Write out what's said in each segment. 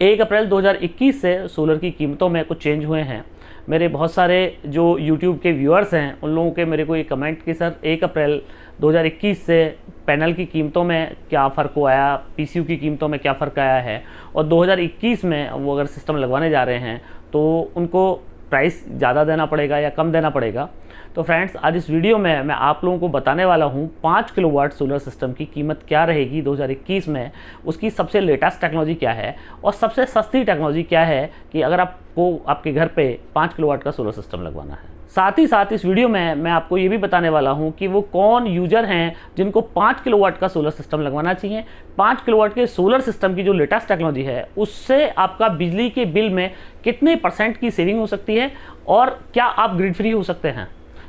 1 अप्रैल 2021 से सोलर की कीमतों में कुछ चेंज हुए हैं। मेरे बहुत सारे जो YouTube के व्यूअर्स हैं उन लोगों के मेरे को ये कमेंट कि सर 1 अप्रैल 2021 से पैनल की कीमतों में क्या फ़र्क आया, PCU की कीमतों में क्या फ़र्क आया है और 2021 में वो अगर सिस्टम लगवाने जा रहे हैं तो उनको प्राइस ज़्यादा देना पड़ेगा या कम देना पड़ेगा। तो फ्रेंड्स, आज इस वीडियो में मैं आप लोगों को बताने वाला हूँ 5 किलोवाट सोलर सिस्टम की कीमत क्या रहेगी 2021 में, उसकी सबसे लेटेस्ट टेक्नोलॉजी क्या है और सबसे सस्ती टेक्नोलॉजी क्या है कि अगर आपको आपके घर पे 5 किलोवाट का सोलर सिस्टम लगवाना है। साथ ही साथ इस वीडियो में मैं आपको ये भी बताने वाला हूँ कि वो कौन यूजर हैं जिनको 5 किलोवाट का सोलर सिस्टम लगवाना चाहिए। 5 किलोवाट के सोलर सिस्टम की जो लेटेस्ट टेक्नोलॉजी है उससे आपका बिजली के बिल में कितने % की सेविंग हो सकती है और क्या आप ग्रिड फ्री हो सकते हैं।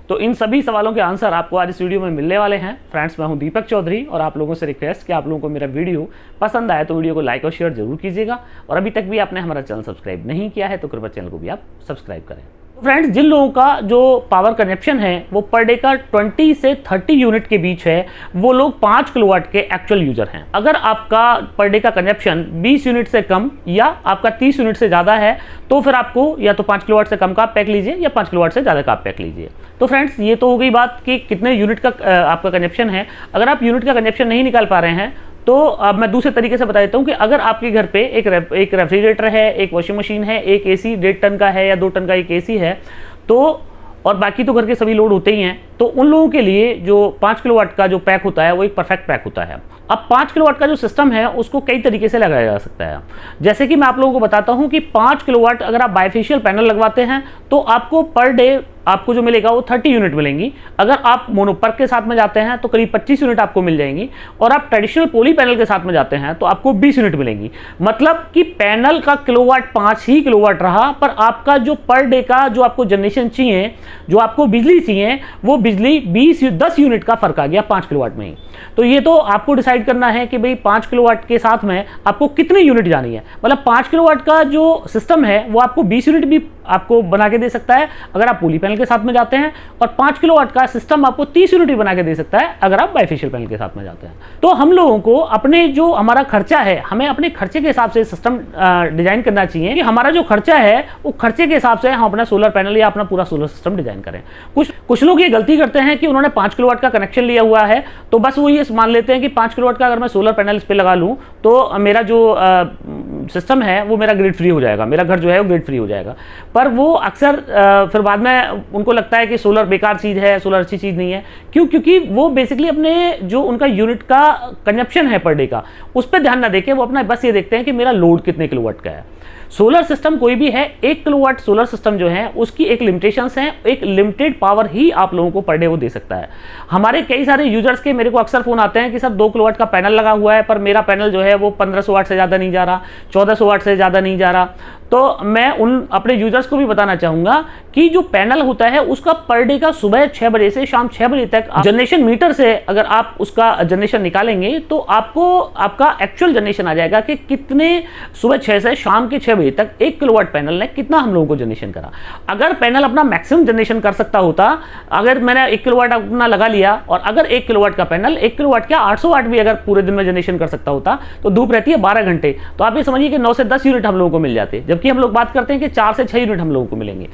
तो इन सभी सवालों के आंसर आपको आज इस वीडियो में मिलने वाले हैं। फ्रेंड्स, मैं हूं दीपक चौधरी और आप लोगों से रिक्वेस्ट कि आप लोगों को मेरा वीडियो पसंद आए तो वीडियो को लाइक और शेयर जरूर कीजिएगा और अभी तक भी आपने हमारा चैनल सब्सक्राइब नहीं किया है तो कृपया चैनल को भी आप सब्सक्राइब करें। फ्रेंड्स, जिन लोगों का जो पावर कंजप्शन है वो पर डे का 20 से 30 यूनिट के बीच है वो लोग 5 किलोवाट के एक्चुअल यूजर हैं। अगर आपका पर डे का कंजप्शन 20 यूनिट से कम या आपका 30 यूनिट से ज़्यादा है तो फिर आपको या तो 5 किलोवाट से कम का आप पैक लीजिए या 5 किलोवाट से ज़्यादा का आप पैक लीजिए। तो फ्रेंड्स, ये तो हो गई बात कि कितने यूनिट का आपका कंजप्शन है। अगर आप यूनिट का कंजप्शन नहीं निकाल पा रहे हैं तो अब मैं दूसरे तरीके से बता देता हूँ कि अगर आपके घर पे एक रेफ्रिजरेटर है, एक वॉशिंग मशीन है, एक AC 1.5 टन का है या 2 टन का एक AC है तो और बाकी तो घर के सभी लोड होते ही हैं, तो उन लोगों के लिए जो 5 किलोवाट का जो पैक होता है वो एक परफेक्ट पैक होता है। अब 5 किलोवाट का जो सिस्टम है उसको कई तरीके से लगाया जा सकता है। जैसे कि मैं आप लोगों को बताता हूं कि 5 किलोवाट अगर आप बाइफेशियल पैनल लगवाते हैं तो आपको पर डे आपको जो मिलेगा वो 30 यूनिट मिलेंगी। अगर आप मोनोपर्क के साथ में जाते हैं तो करीब 25 यूनिट आपको मिल जाएंगी और आप ट्रेडिशनल पॉली पैनल के साथ में जाते हैं तो आपको 20 यूनिट मिलेंगी। मतलब कि पैनल का किलोवाट 5 ही किलोवाट रहा, पर आपका जो पर डे का जो आपको जनरेशन चाहिए, जो आपको बिजली चाहिए, वो बिजली 10 यूनिट का फर्क आ गया 5 किलोवाट में ही। तो ये तो आपको डिसाइड करना है कि भाई 5 किलोवाट के साथ में आपको कितनी यूनिट जानी है। मतलब 5 किलोवाट का जो सिस्टम है वो आपको 20 यूनिट भी आपको बना के दे सकता है अगर आप पॉली पैनल के साथ में जाते हैं और 5 किलोवाट का सिस्टम आपको 30 यूनिट भी बना के दे सकता है अगर आप बाइफेशियल पैनल के साथ में जाते हैं। तो हम लोगों को अपने जो हमारा खर्चा है, हमें अपने खर्चे के हिसाब से सिस्टम डिजाइन करना चाहिए कि हमारा जो खर्चा है वो खर्चे के हिसाब से हम अपना सोलर पैनल या अपना पूरा सोलर सिस्टम डिजाइन करें। कुछ लोग ये गलती करते हैं कि उन्होंने 5 किलोवाट का कनेक्शन लिया हुआ है तो बस वो ये मान लेते हैं कि 5 किलोवाट का अगर मैं सोलर पैनल इस पे लगा लूं तो मेरा जो सिस्टम है वो मेरा ग्रिड फ्री हो जाएगा, मेरा घर जो है वो ग्रिड फ्री हो जाएगा। पर वो अक्सर फिर बाद में उनको लगता है कि सोलर बेकार चीज़ है, सोलर अच्छी चीज़ नहीं है। क्यों? क्योंकि वो बेसिकली अपने जो उनका यूनिट का कंजप्शन है पर डे का उस पर ध्यान ना देके वो अपना बस ये देखते हैं कि मेरा लोड कितने किलोवाट का है। सोलर सिस्टम कोई भी है, 1 किलोवाट सोलर सिस्टम जो है उसकी एक लिमिटेशंस हैं, एक लिमिटेड पावर ही आप लोगों को पर डे वो दे सकता है। हमारे कई सारे यूजर्स के मेरे को अक्सर फोन आते हैं कि सर 2 किलोवाट का पैनल लगा हुआ है पर मेरा पैनल जो है वो 1500 वाट से ज़्यादा नहीं जा रहा, 1400 वाट से ज़्यादा नहीं जा रहा। तो मैं उन अपने यूजर्स को भी बताना चाहूँगा कि जो पैनल होता है उसका पर डे का सुबह 6 बजे से शाम 6 बजे तक जनरेशन मीटर से अगर आप उसका जनरेशन निकालेंगे तो आपको आपका एक्चुअल जनरेशन आ जाएगा कि कितने सुबह 6 से शाम के 6 बजे तक 1 किलोवाट पैनल ने कितना हम लोगों को जनरेशन करा। अगर पैनल अपना मैक्सिमम जनरेशन कर सकता होता, अगर मैंने 1 किलोवाट अपना लगा लिया और अगर 1 किलोवाट का पैनल 1 किलोवाट क्या 800 वाट भी अगर पूरे दिन में जनरेशन कर सकता होता तो धूप रहती है 12 घंटे, तो आप ये समझिए कि 9 से 10 यूनिट हम लोगों को मिल जाते, जबकि हम लोग बात करते हैं कि 4 से 6 यूनिट हम लोगों को मिलेंगे।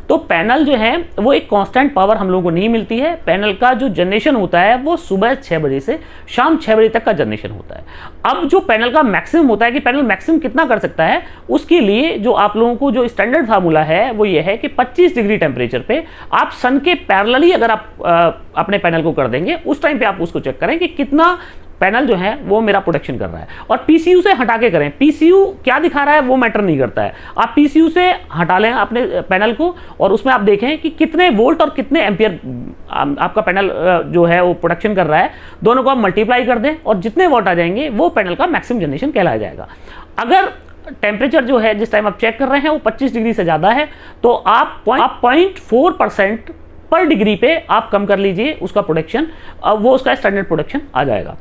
तो पैनल जो है वो एक कांस्टेंट पावर हम लोगों को नहीं मिलती है। पैनल का जो जनरेशन होता है वो सुबह 6 बजे से शाम 6 बजे तक का जनरेशन होता है। अब जो पैनल का मैक्सिमम होता है कि पैनल मैक्सिमम कितना कर सकता है, उसके लिए जो आप लोगों को जो स्टैंडर्ड फार्मूला है वो ये है कि 25 डिग्री टेम्परेचर पे आप सन के पैरेलली अगर आप अपने पैनल को कर देंगे उस टाइम पे आप उसको चेक करें कि कितना पैनल जो है वो मेरा प्रोटेक्शन कर रहा है और PCU से हटा के करें। PCU क्या दिखा रहा है वो मैटर नहीं करता है। आप PCU से हटा लें अपने पैनल को और उसमें आप देखें कि कितने वोल्ट और कितने एम्पियर आपका पैनल जो है वो प्रोटेक्शन कर रहा है, दोनों को आप मल्टीप्लाई कर दें और जितने वोल्ट आ जाएंगे वो पैनल का मैक्सिमम जनरेशन कहलाया जाएगा। अगर टेम्परेचर जो है जिस टाइम आप चेक कर रहे हैं वो 25 डिग्री से ज़्यादा है तो आप 0.4% पर डिग्री पे आप कम कर लीजिए उसका प्रोटेक्शन, वो उसका स्टैंडर्ड प्रोटेक्शन आ जाएगा।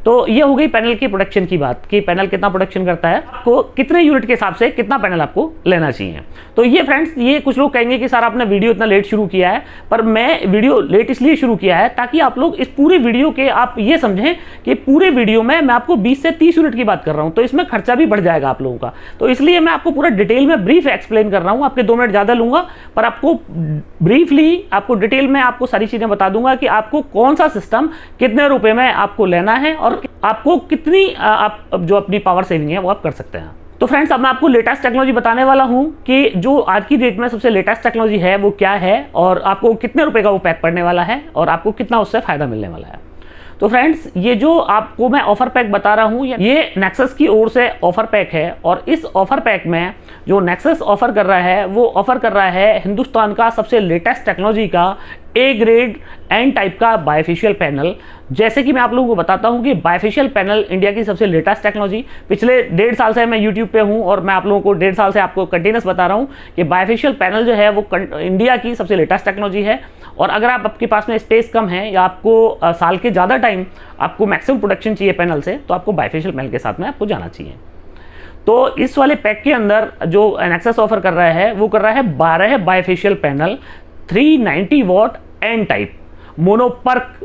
तो ये हो गई पैनल की प्रोडक्शन की बात कि पैनल कितना प्रोडक्शन करता है, आपको कितने यूनिट के हिसाब से कितना पैनल आपको लेना चाहिए। तो ये फ्रेंड्स, ये कुछ लोग कहेंगे कि सर आपने वीडियो इतना लेट शुरू किया है, पर मैं वीडियो लेट इसलिए शुरू किया है ताकि आप लोग इस पूरे वीडियो के आप ये समझें कि पूरे वीडियो में मैं आपको 20 से 30 यूनिट की बात कर रहा हूं, तो इसमें खर्चा भी बढ़ जाएगा आप लोगों का। तो इसलिए मैं आपको पूरा डिटेल में ब्रीफ एक्सप्लेन कर रहा हूं। आपके 2 मिनट ज्यादा लूंगा, पर आपको ब्रीफली आपको डिटेल में आपको सारी चीजें बता दूंगा कि आपको कौन सा सिस्टम कितने रुपए में आपको लेना है और आपको कितनी आप जो अपनी पावर सेविंग है वो आप कर सकते हैं। तो फ्रेंड्स, अब मैं आपको लेटेस्ट टेक्नोलॉजी बताने वाला हूं कि जो आज की डेट में सबसे लेटेस्ट टेक्नोलॉजी है वो क्या है और आपको कितने रुपए का वो पैक पड़ने वाला है और आपको कितना उससे फायदा मिलने वाला है। तो फ्रेंड्स, ये जो आपको मैं ऑफर पैक बता रहा हूं, ये नेक्सस की ओर से ऑफर पैक है और इस ऑफर पैक में जो नेक्सस ऑफर कर रहा है वो ऑफर कर रहा है हिंदुस्तान का सबसे लेटेस्ट टेक्नोलॉजी का ए ग्रेड एन टाइप का बायफेशियल पैनल। जैसे कि मैं आप लोगों को बताता हूं कि बायफेशियल पैनल इंडिया की सबसे लेटेस्ट टेक्नोलॉजी, पिछले 1.5 साल से मैं यूट्यूब पे हूं और मैं आप लोगों को 1.5 साल से आपको कंटिन्यूस बता रहा हूं कि बायफेशियल पैनल जो है वो इंडिया की सबसे लेटेस्ट टेक्नोलॉजी है। और अगर आपके पास में स्पेस कम है या आपको साल के ज़्यादा टाइम आपको मैक्सिमम प्रोडक्शन चाहिए पैनल से, तो आपको बायफेशियल पैनल के साथ में आपको जाना चाहिए। तो इस वाले पैक के अंदर जो नेक्सस ऑफर कर रहा है वो कर रहा है 12 bifacial panel 390 what an type mono PERC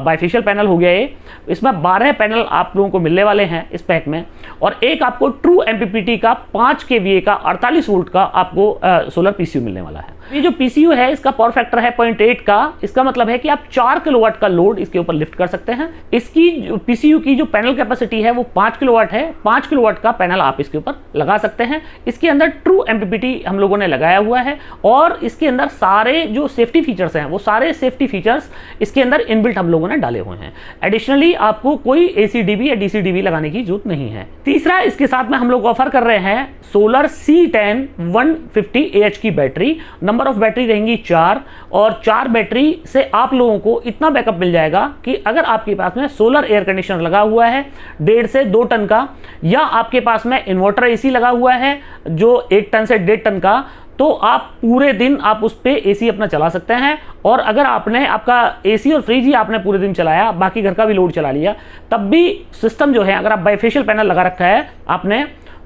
bifacial panel हो गया ये। इसमें 12 पैनल आप लोगों को मिलने वाले हैं इस पैक में और एक आपको ट्रू एमपीपीटी का 5 kVA का 48 वोल्ट का आपको सोलर पीसीयू मिलने वाला है। ये जो पीसीयू है इसका पावर फैक्टर है 0.8 का। इसका मतलब है कि आप 4 किलोवाट का लोड इसके ऊपर लिफ्ट कर सकते हैं। इसकी पीसीयू की जो पैनल कैपेसिटी है वो 5 किलोवाट है। 5 किलोवाट का पैनल आप इसके ऊपर लगा सकते हैं। इसके अंदर ट्रू एमपीपीटी हम लोगों ने लगाया हुआ है और इसके अंदर सारे जो सेफ्टी फीचर्स हैं वो सारे सेफ्टी फीचर्स इसके अंदर इनबिल्ट हम लोगों ने डाले हुए हैं। एडिशनली आपको कोई एसीडीबी या डीसीडीबी लगाने की जरूरत नहीं है। तीसरा, इसके साथ में हम लोग ऑफर कर रहे हैं सोलर C10 150 AH की बैटरी। नंबर ऑफ बैटरी रहेंगी 4 और 4 बैटरी से आप लोगों को इतना बैकअप मिल जाएगा कि अगर आपके पास में सोलर एयर कंडीशनर लगा हुआ है 1.5 से 2 टन का, या आपके पास में इन्वर्टर एसी लगा हुआ है जो 1 टन से 1.5 टन का, तो आप पूरे दिन आप उस पे एसी अपना चला सकते हैं। और अगर आपने आपका एसी और फ्रिज ही आपने पूरे दिन चलाया, बाकी घर का भी लोड चला लिया, तब भी सिस्टम जो है, अगर आप बायफेशियल पैनल लगा रखा है आपने,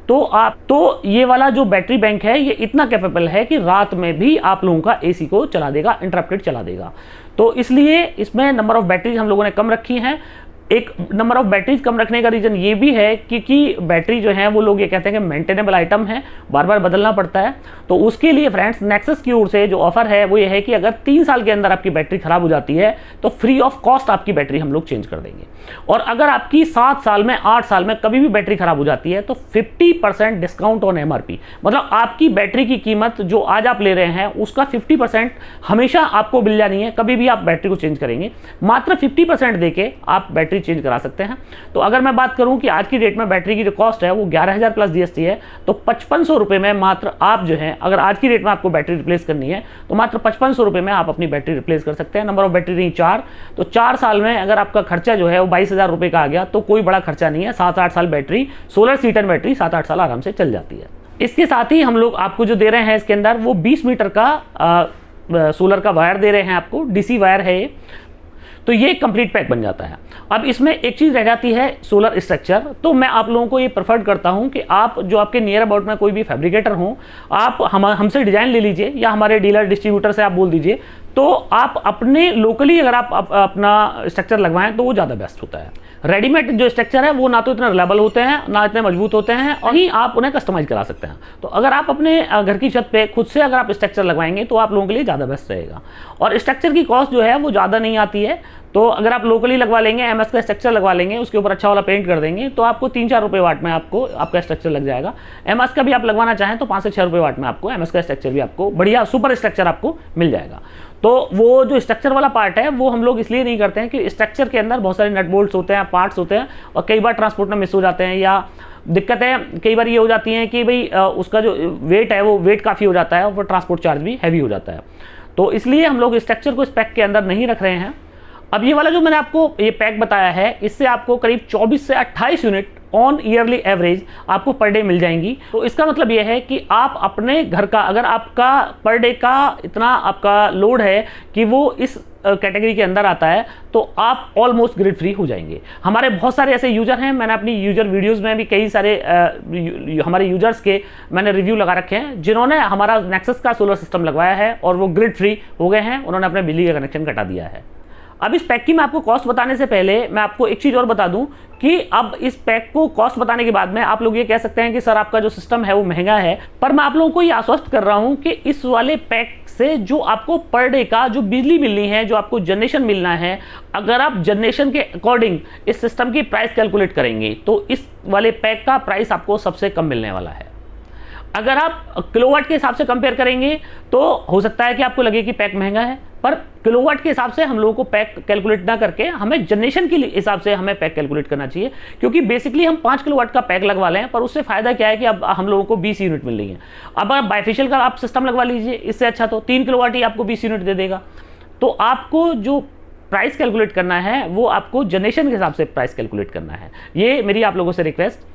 तो ये वाला जो बैटरी बैंक है ये इतना कैपेबल है कि रात में भी आप लोगों का एसी को चला देगा, इंटरप्टेड चला देगा। तो इसलिए इसमें नंबर ऑफ बैटरीज हम लोगों ने कम रखी हैं। एक नंबर ऑफ बैटरीज कम रखने का रीजन ये भी है क्योंकि बैटरी जो है वो लोग ये कहते हैं कि मेंटेनेबल आइटम है, बार बार बदलना पड़ता है। तो उसके लिए फ्रेंड्स नेक्सस की ओर से जो ऑफर है वो ये है कि अगर 3 साल के अंदर आपकी बैटरी खराब हो जाती है तो फ्री ऑफ कॉस्ट आपकी बैटरी हम लोग चेंज कर देंगे। और अगर आपकी 7 साल में 8 साल में कभी भी बैटरी खराब हो जाती है तो 50% डिस्काउंट ऑन एमआरपी, मतलब आपकी बैटरी की कीमत जो आज आप ले रहे हैं उसका 50% हमेशा आपको मिल जानी है। कभी भी आप बैटरी को चेंज करेंगे मात्र 50% देके आप बैटरी चेंज करा सकते हैं। तो अगर मैं बात करूं कि आज की डेट में बैटरी की जो कॉस्ट है वो 11,000 प्लस जीएसटी है, तो 5500 रुपए में मात्र आप जो है, अगर आज की डेट में आपको बैटरी रिप्लेस करनी है तो मात्र 5500 रुपए में आप अपनी बैटरी रिप्लेस कर सकते हैं। नंबर ऑफ बैटरी रही 4, तो 4 साल में अगर आपका खर्चा जो है वो 22,000 रुपए का आ गया तो कोई बड़ा खर्चा नहीं है। 7-8 साल बैटरी, सोलर C10 बैटरी 7-8 साल आराम से चल जाती है। इसके साथ ही हम लोग आपको जो दे रहे हैं इसके अंदर वो 20 मीटर का सोलर का वायर दे रहे हैं आपको, डीसी वायर है ये। तो ये कंप्लीट पैक बन जाता है। अब इसमें एक चीज़ रह जाती है सोलर स्ट्रक्चर। तो मैं आप लोगों को ये प्रेफर करता हूं कि आप जो आपके नियर अबाउट में कोई भी फैब्रिकेटर हो, आप हमसे डिज़ाइन ले लीजिए या हमारे डीलर डिस्ट्रीब्यूटर से आप बोल दीजिए, तो आप अपने लोकली अगर आप अपना स्ट्रक्चर लगवाएं तो वो ज़्यादा बेस्ट होता है। रेडीमेड जो स्ट्रक्चर है वो ना तो इतना रिलायबल होते हैं ना इतने मजबूत होते हैं और ही आप उन्हें कस्टमाइज करा सकते हैं। तो अगर आप अपने घर की छत पे खुद से अगर आप स्ट्रक्चर लगवाएंगे तो आप लोगों के लिए ज़्यादा बेस्ट रहेगा। और स्ट्रक्चर की कॉस्ट जो है वो ज़्यादा नहीं आती है। तो अगर आप लोकली लगवा लेंगे, एमएस का स्ट्रक्चर लगवा लेंगे, उसके ऊपर अच्छा वाला पेंट कर देंगे, तो आपको 3-4 रुपये वाट में आपको आपका स्ट्रक्चर लग जाएगा। एमएस का भी आप लगवाना चाहें तो 5 से 6 रुपये वाट में आपको एमएस का स्ट्रक्चर भी आपको बढ़िया सुपर स्ट्रक्चर आपको मिल जाएगा। तो वो जो स्ट्रक्चर वाला पार्ट है वो हम लोग इसलिए नहीं करते हैं कि स्ट्रक्चर के अंदर बहुत सारे नट बोल्ट्स होते हैं, पार्ट्स होते हैं और कई बार ट्रांसपोर्ट में मिस हो जाते हैं या दिक्कतें कई बार ये हो जाती हैं कि भाई उसका जो वेट है वो वेट काफ़ी हो जाता है और ट्रांसपोर्ट चार्ज भी हैवी हो जाता है। तो इसलिए हम लोग स्ट्रक्चर को इस पैक के अंदर नहीं रख रहे हैं। अब ये वाला जो मैंने आपको ये पैक बताया है इससे आपको करीब 24 से 28 यूनिट ऑन ईयरली एवरेज आपको पर डे मिल जाएंगी। तो इसका मतलब यह है कि आप अपने घर का, अगर आपका पर डे का इतना आपका लोड है कि वो इस कैटेगरी के अंदर आता है, तो आप ऑलमोस्ट ग्रिड फ्री हो जाएंगे। हमारे बहुत सारे ऐसे यूजर हैं, मैंने अपनी यूजर वीडियोस में भी कई सारे हमारे यूजर्स के मैंने रिव्यू लगा रखे हैं, जिन्होंने हमारा नेक्सस का सोलर सिस्टम लगवाया है और वो ग्रिड फ्री हो गए हैं, उन्होंने अपने बिजली का कनेक्शन कटा दिया है। अब इस पैक की मैं आपको कॉस्ट बताने से पहले मैं आपको एक चीज़ और बता दूं कि अब इस पैक को कॉस्ट बताने के बाद में आप लोग ये कह सकते हैं कि सर आपका जो सिस्टम है वो महंगा है, पर मैं आप लोगों को ये आश्वस्त कर रहा हूं कि इस वाले पैक से जो आपको पर डे का जो बिजली मिलनी है, जो आपको जनरेशन मिलना है, अगर आप जनरेशन के अकॉर्डिंग इस सिस्टम की प्राइस कैलकुलेट करेंगे तो इस वाले पैक का प्राइस आपको सबसे कम मिलने वाला है। अगर आप किलोवाट के हिसाब से कंपेयर करेंगे तो हो सकता है कि आपको लगे कि पैक महंगा है, पर किलोवाट के हिसाब से हम लोगों को पैक कैलकुलेट ना करके हमें जनरेशन के हिसाब से हमें पैक कैलकुलेट करना चाहिए, क्योंकि बेसिकली हम 5 किलोवाट का पैक लगवा लें, पर उससे फायदा क्या है कि अब हम लोगों को 20 यूनिट मिल रही है। अब आप बाइफेशियल का आप सिस्टम लगवा लीजिए, इससे अच्छा तो 3 किलोवाट ही आपको 20 यूनिट दे देगा। तो आपको जो प्राइस कैलकुलेट करना है वो आपको जनरेशन के हिसाब से प्राइस कैलकुलेट करना है। ये मेरी आप लोगों से रिक्वेस्ट।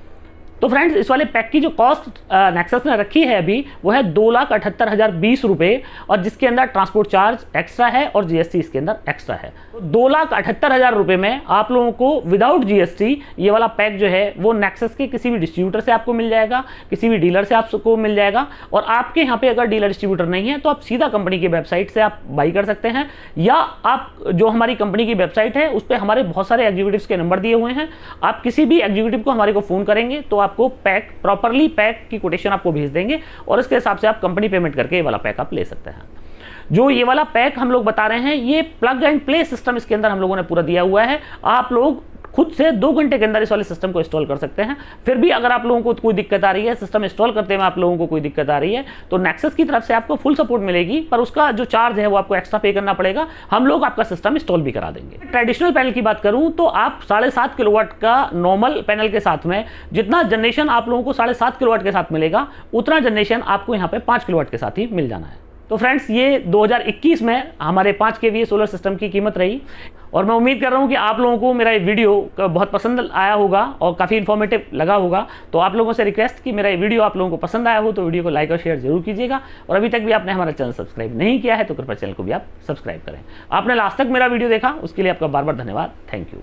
तो फ्रेंड्स, इस वाले पैक की जो कॉस्ट नेक्सस ने रखी है अभी वो है 2,78,020 रुपये, और जिसके अंदर ट्रांसपोर्ट चार्ज एक्स्ट्रा है और जीएसटी इसके अंदर एक्स्ट्रा है। तो 2,78,000 रुपये में आप लोगों को विदाउट जीएसटी ये वाला पैक जो है वो नेक्सस के किसी भी डिस्ट्रीब्यूटर से आपको मिल जाएगा, किसी भी डीलर से आपको मिल जाएगा। और आपके यहाँ पे अगर डीलर डिस्ट्रीब्यूटर नहीं है तो आप सीधा कंपनी की वेबसाइट से आप बाई कर सकते हैं, या आप जो हमारी कंपनी की वेबसाइट है उस पर हमारे बहुत सारे एग्जीक्यूटिव्स के नंबर दिए हुए हैं, आप किसी भी एग्जीक्यूटिव को हमारे को फ़ोन करेंगे तो आपको पैक प्रॉपरली पैक की कोटेशन आपको भेज देंगे, और इसके हिसाब से आप कंपनी पेमेंट करके ये वाला पैक आप ले सकते हैं। जो ये वाला पैक हम लोग बता रहे हैं ये प्लग एंड प्ले सिस्टम इसके अंदर हम लोगों ने पूरा दिया हुआ है। आप लोग खुद से 2 घंटे के अंदर इस वाले सिस्टम को इंस्टॉल कर सकते हैं। फिर भी अगर आप लोगों को कोई दिक्कत आ रही है, सिस्टम इंस्टॉल करते में आप लोगों को कोई दिक्कत आ रही है, तो नेक्सस की तरफ से आपको फुल सपोर्ट मिलेगी, पर उसका जो चार्ज है वो आपको एक्स्ट्रा पे करना पड़ेगा। हम लोग आपका सिस्टम इंस्टॉल भी करा देंगे। ट्रेडिशनल पैनल की बात करूं तो आप 7.5 किलोवाट का नॉर्मल पैनल के साथ में जितना जनरेशन आप लोगों को 7.5 किलोवाट के साथ मिलेगा, उतना जनरेशन आपको यहाँ पे 5 किलोवाट के साथ ही मिल जाना है। तो फ्रेंड्स, ये 2021 में हमारे 5 kVA सोलर सिस्टम की कीमत रही, और मैं उम्मीद कर रहा हूँ कि आप लोगों को मेरा ये वीडियो बहुत पसंद आया होगा और काफ़ी इन्फॉर्मेटिव लगा होगा। तो आप लोगों से रिक्वेस्ट कि मेरा ये वीडियो आप लोगों को पसंद आया हो तो वीडियो को लाइक और शेयर जरूर कीजिएगा, और अभी तक भी आपने हमारा चैनल सब्सक्राइब नहीं किया है तो कृपया चैनल को भी आप सब्सक्राइब करें। आपने लास्ट तक मेरा वीडियो देखा उसके लिए आपका बार बार धन्यवाद। Thank you.